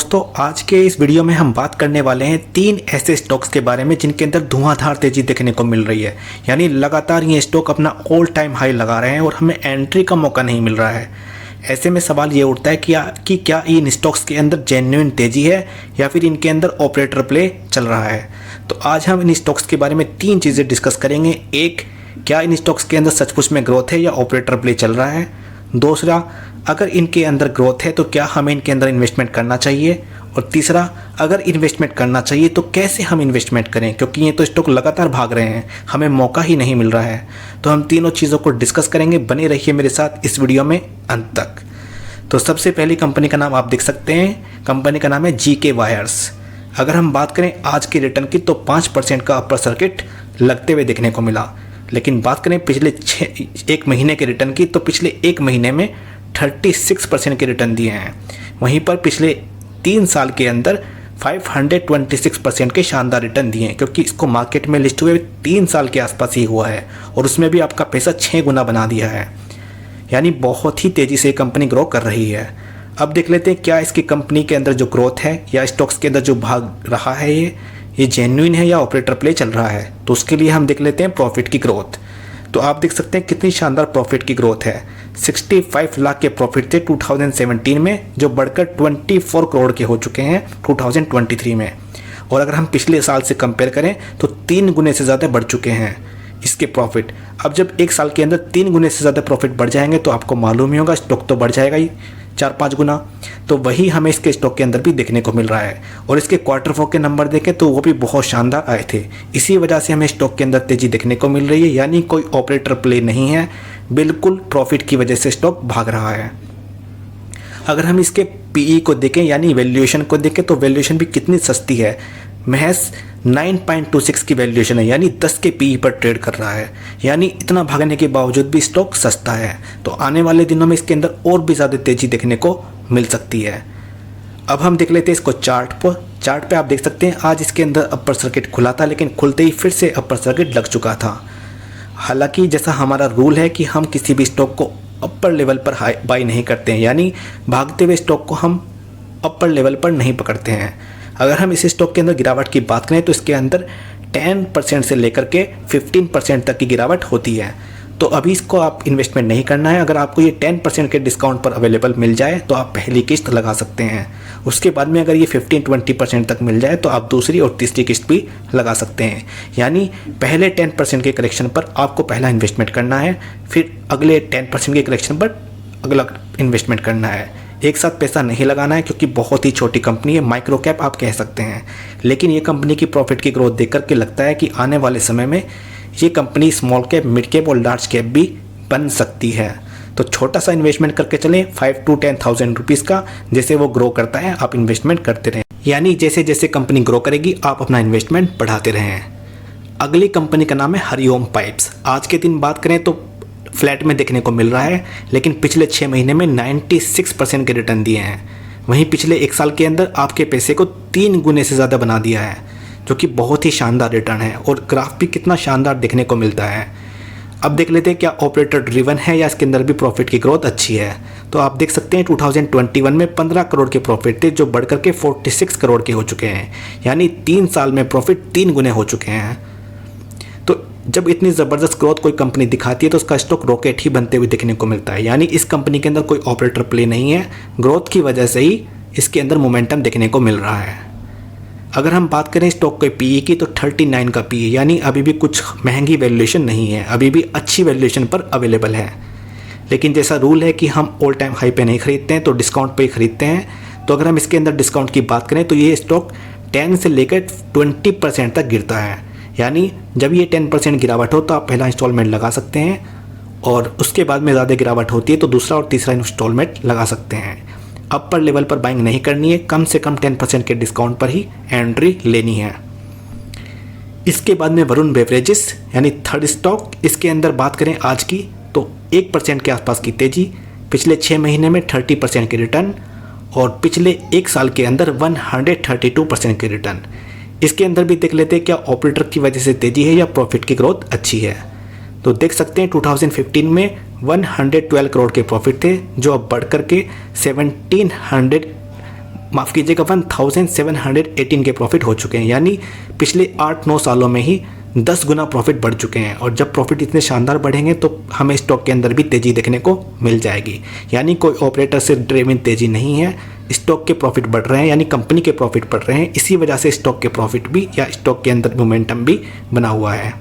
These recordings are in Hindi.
दोस्तों आज के इस वीडियो में हम बात करने वाले हैं तीन ऐसे स्टॉक्स के बारे में जिनके अंदर धुआंधार तेजी देखने को मिल रही है। यानी लगातार ये स्टॉक अपना ऑल टाइम हाई लगा रहे हैं और हमें एंट्री का मौका नहीं मिल रहा है। ऐसे में सवाल ये उठता है कि क्या इन स्टॉक्स के अंदर जेन्युइन तेजी है या फिर इनके अंदर ऑपरेटर प्ले चल रहा है। तो आज हम इन स्टॉक्स के बारे में तीन चीज़ें डिस्कस करेंगे। एक, क्या इन स्टॉक्स के अंदर सचमुच में ग्रोथ है या ऑपरेटर प्ले चल रहा है। दूसरा, अगर इनके अंदर ग्रोथ है तो क्या हमें इनके अंदर इन्वेस्टमेंट करना चाहिए। और तीसरा, अगर इन्वेस्टमेंट करना चाहिए तो कैसे हम इन्वेस्टमेंट करें, क्योंकि ये तो स्टॉक लगातार भाग रहे हैं, हमें मौका ही नहीं मिल रहा है। तो हम तीनों चीज़ों को डिस्कस करेंगे। बने रहिए मेरे साथ इस वीडियो में अंत तक। तो सबसे पहली कंपनी का नाम आप देख सकते हैं, कंपनी का नाम है GK वायर्स। अगर हम बात करें आज के रिटर्न की तो 5% का अपर सर्किट लगते हुए देखने को मिला। लेकिन बात करें पिछले एक महीने के रिटर्न की तो पिछले एक महीने में 36% के रिटर्न दिए हैं। वहीं पर पिछले 3 साल के अंदर 526% के शानदार रिटर्न दिए हैं, क्योंकि इसको मार्केट में लिस्ट हुए 3 साल के आसपास ही हुआ है और उसमें भी आपका पैसा 6 गुना बना दिया है। यानी बहुत ही तेज़ी से कंपनी ग्रो कर रही है। अब देख लेते हैं क्या इसकी कंपनी के अंदर जो ग्रोथ है या स्टॉक्स के अंदर जो भाग रहा है ये जेन्युइन है या ऑपरेटर प्ले चल रहा है। तो उसके लिए हम देख लेते हैं प्रॉफिट की ग्रोथ। तो आप देख सकते हैं कितनी शानदार प्रॉफिट की ग्रोथ है। 65 लाख के प्रॉफिट थे 2017 में, जो बढ़कर 24 करोड़ के हो चुके हैं 2023 में। और अगर हम पिछले साल से कंपेयर करें तो 3 गुने से ज़्यादा बढ़ चुके हैं इसके प्रॉफिट। अब जब एक साल के अंदर 3 गुने से ज़्यादा प्रॉफिट बढ़ जाएंगे तो आपको मालूम ही होगा स्टॉक तो बढ़ जाएगा ही 4-5 गुना। तो वही हमें इसके स्टॉक के अंदर भी देखने को मिल रहा है। और इसके क्वार्टर 4 के नंबर देखें तो वो भी बहुत शानदार आए थे। इसी वजह से हमें स्टॉक के अंदर तेज़ी देखने को मिल रही है। यानी कोई ऑपरेटर प्ले नहीं है, बिल्कुल प्रॉफिट की वजह से स्टॉक भाग रहा है। अगर हम इसके PE को देखें यानी वैल्यूएशन को देखें तो वैल्यूएशन भी कितनी सस्ती है। महज 9.26 की वैल्यूएशन है, यानी 10 के PE पर ट्रेड कर रहा है। यानी इतना भागने के बावजूद भी स्टॉक सस्ता है। तो आने वाले दिनों में इसके अंदर और भी ज़्यादा तेज़ी देखने को मिल सकती है। अब हम देख लेते हैं इसको चार्ट पे आप देख सकते हैं आज इसके अंदर अपर सर्किट खुला था, लेकिन खुलते ही फिर से अपर सर्किट लग चुका था। हालांकि जैसा हमारा रूल है कि हम किसी भी स्टॉक को अपर लेवल पर बाई नहीं करते हैं, यानी भागते हुए स्टॉक को हम अपर लेवल पर नहीं पकड़ते हैं। अगर हम इस स्टॉक के अंदर गिरावट की बात करें तो इसके अंदर 10% से लेकर के 15% तक की गिरावट होती है। तो अभी इसको आप इन्वेस्टमेंट नहीं करना है। अगर आपको ये 10% के डिस्काउंट पर अवेलेबल मिल जाए तो आप पहली किस्त लगा सकते हैं। उसके बाद में अगर ये 15-20% तक मिल जाए तो आप दूसरी और तीसरी किस्त भी लगा सकते हैं। यानी पहले 10% के करेक्शन पर आपको पहला इन्वेस्टमेंट करना है, फिर अगले 10% के करेक्शन पर अगला इन्वेस्टमेंट करना है। एक साथ पैसा नहीं लगाना है, क्योंकि बहुत ही छोटी कंपनी है, माइक्रो कैप आप कह सकते हैं। लेकिन ये कंपनी की प्रॉफिट की ग्रोथ देख करके लगता है कि आने वाले समय में ये company small cap, mid cap और लार्ज कैप भी बन सकती है। तो छोटा सा इन्वेस्टमेंट करके चलें 5 to 10,000 रुपीज़ का। जैसे वो ग्रो करता है आप इन्वेस्टमेंट करते रहें, यानी जैसे जैसे कंपनी ग्रो करेगी आप अपना इन्वेस्टमेंट बढ़ाते रहें। अगली कंपनी का नाम है हरिओम पाइप्स। आज के दिन बात करें तो फ्लैट में देखने को मिल रहा है, लेकिन पिछले 6 महीने में 96% के रिटर्न दिए हैं। वहीं पिछले 1 साल के अंदर आपके पैसे को 3 गुने से ज़्यादा बना दिया है, जो कि बहुत ही शानदार रिटर्न है। और ग्राफ भी कितना शानदार देखने को मिलता है। अब देख लेते हैं क्या ऑपरेटर ड्रिवन है या इसके अंदर भी प्रॉफिट की ग्रोथ अच्छी है। तो आप देख सकते हैं 2021 में 15 करोड़ के प्रॉफिट थे, जो बढ़कर के 46 करोड़ के हो चुके हैं। यानी 3 साल में प्रॉफिट 3 गुने हो चुके हैं। तो जब इतनी ज़बरदस्त ग्रोथ कोई कंपनी दिखाती है तो उसका स्टॉक रॉकेट ही बनते हुए देखने को मिलता है। यानी इस कंपनी के अंदर कोई ऑपरेटर प्ले नहीं है, ग्रोथ की वजह से ही इसके अंदर मोमेंटम देखने को मिल रहा है। अगर हम बात करें स्टॉक के PE की तो 39 का PE, यानी अभी भी कुछ महंगी वैल्यूएशन नहीं है, अभी भी अच्छी वैल्यूएशन पर अवेलेबल है। लेकिन जैसा रूल है कि हम ऑल टाइम हाई पे नहीं खरीदते हैं तो डिस्काउंट पे ही खरीदते हैं। तो अगर हम इसके अंदर डिस्काउंट की बात करें तो ये स्टॉक 10 से लेकर 20% तक गिरता है। यानी जब ये 10% गिरावट हो तो आप पहला इंस्टॉलमेंट लगा सकते हैं, और उसके बाद में ज़्यादा गिरावट होती है तो दूसरा और तीसरा इंस्टॉलमेंट लगा सकते हैं। अपर लेवल पर बाइंग नहीं करनी है, कम से कम 10% के डिस्काउंट पर ही एंट्री लेनी है। इसके बाद में वरुण बेवरेजेस यानी थर्ड स्टॉक। इसके अंदर बात करें आज की तो 1% के आसपास की तेज़ी, पिछले 6 महीने में 30% के रिटर्न और पिछले 1 साल के अंदर 132% के रिटर्न। इसके अंदर भी देख लेते हैं क्या ऑपरेटर की वजह से तेज़ी है या प्रॉफिट की ग्रोथ अच्छी है। तो देख सकते हैं 2015 में 112 करोड़ के प्रॉफिट थे, जो अब बढ़ कर के 1700 माफ़ कीजिएगा 1718 के प्रॉफिट हो चुके हैं, यानी पिछले 8-9 सालों में ही 10 गुना प्रॉफिट बढ़ चुके हैं। और जब प्रॉफिट इतने शानदार बढ़ेंगे तो हमें स्टॉक के अंदर भी तेज़ी देखने को मिल जाएगी। यानी कोई ऑपरेटर से ड्रिवन तेज़ी नहीं है, स्टॉक के प्रॉफिट बढ़ रहे हैं, यानी कंपनी के प्रॉफिट बढ़ रहे हैं। इसी वजह से स्टॉक के प्रॉफिट भी या स्टॉक के अंदर मोमेंटम भी बना हुआ है।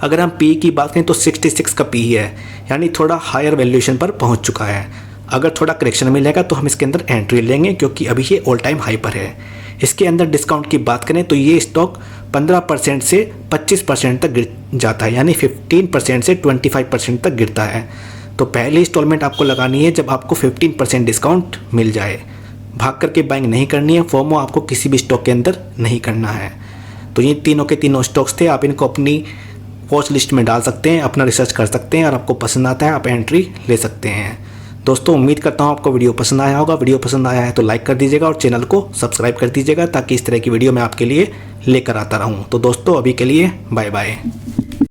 अगर हम पी की बात करें तो 66 का पी है, यानी थोड़ा हायर वैल्यूएशन पर पहुंच चुका है। अगर थोड़ा करेक्शन मिलेगा तो हम इसके अंदर एंट्री लेंगे, क्योंकि अभी ये ऑल टाइम हाई पर है। इसके अंदर डिस्काउंट की बात करें तो ये स्टॉक 15% से 25% तक गिर जाता है, यानी 15% से 25% तक गिरता है। तो पहली इंस्टॉलमेंट आपको लगानी है जब आपको 15% डिस्काउंट मिल जाए। भाग करके बाइंग नहीं करनी है, फोमो आपको किसी भी स्टॉक के अंदर नहीं करना है। तो ये तीनों के तीनों स्टॉक्स थे, आप इनको अपनी वॉच लिस्ट में डाल सकते हैं, अपना रिसर्च कर सकते हैं, और आपको पसंद आता है आप एंट्री ले सकते हैं। दोस्तों उम्मीद करता हूँ आपको वीडियो पसंद आया होगा। वीडियो पसंद आया है तो लाइक कर दीजिएगा और चैनल को सब्सक्राइब कर दीजिएगा, ताकि इस तरह की वीडियो मैं आपके लिए लेकर आता रहूँ। तो दोस्तों अभी के लिए बाय बाय।